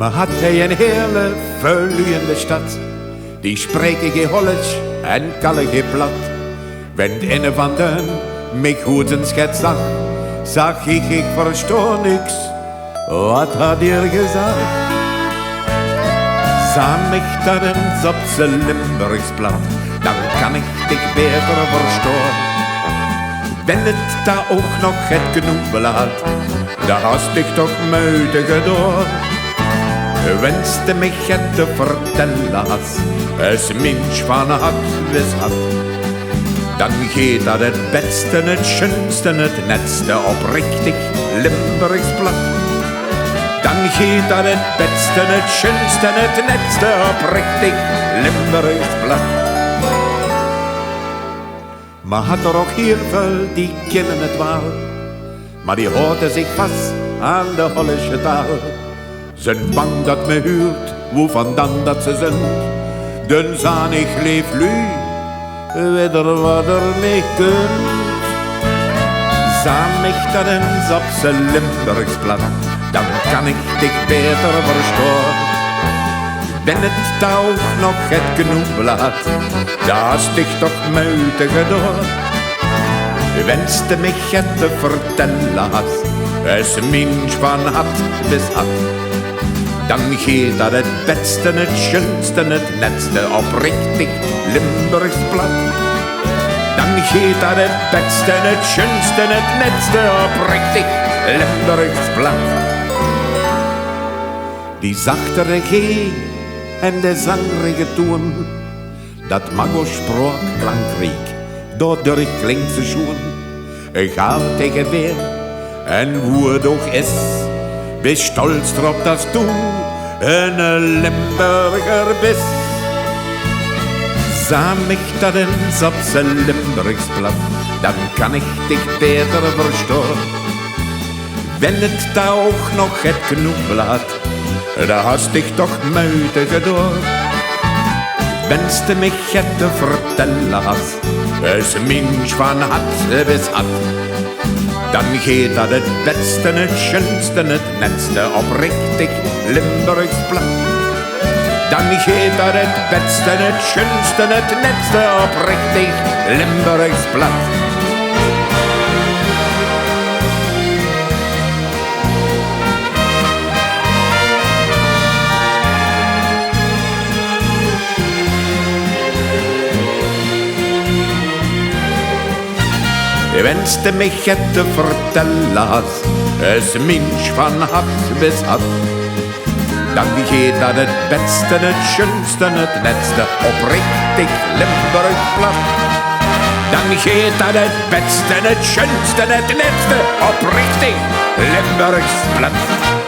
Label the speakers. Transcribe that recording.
Speaker 1: Maar had hij een hele verluiende stad, die spreken geen Hollands en kallen geen plat. Wenn een van den mij goed een schets zag ik verstoor niks. Wat had hij gezegd? Samen ik dat eens op z'n Limburgs plat, dan kan ik dich beter verstoren. Wenn het daar ook nog het knoebel had, dan hast ik toch muidige door. Wenste mich het te vertellen had, als mens van had wist had. Dan geht dat het beste, het schönste, het netste oprichtig Limburgs plat. Dan geht dat het beste, het schönste, het netste oprichtig Limburgs plat. Maar had er ook heel veel die kennen het wel, maar die houden zich vast aan de Hollische taal. Zijn bang dat me huurt, hoe vandaan dat ze zijn. Dan zaan ik leef lui, weder wat er mee kunt. Saam ik dat eens op z'n Limburgs plat, dan kan ik dich beter verstoren. Wenn het daar ook nog het knoebel had, daar is dich toch muitige door. Wenste mich het te vertellen had, als mens van had wist had. Dan geht dat het beste, het schönste, het netste oprichtig Limburgs plat. Dan geht dat het beste, het schönste, het netste oprichtig Limburgs plat. Die zachtere G en de zangrige toon, dat Mago-sprook klankrijk, doordat klinkt ze schoen. Egal tegen weer en hoe het ook is, wees stolz erop dat du een Limburger bist. Saam ik dat eens op z'n Limburgs plat, dan kan ik dich beter verstoren. Wenn het daar ook nog het knoebel had, daar hast dich toch muidige door. Wenste mich het te vertellen had, als mens van had wist had. Dan geht dat het beste, het schönste, het netste oprichtig Limburgs plat. Dan geht dat het beste, het schönste, het netste oprichtig Limburgs plat. Wenste mich het te vertellen had, als mens van had wist had. Dan geht dat het beste, het schönste, het netste oprichtig Limburgs plat. Dan geht dat het beste, het schönste, het netste oprichtig Limburgs plat.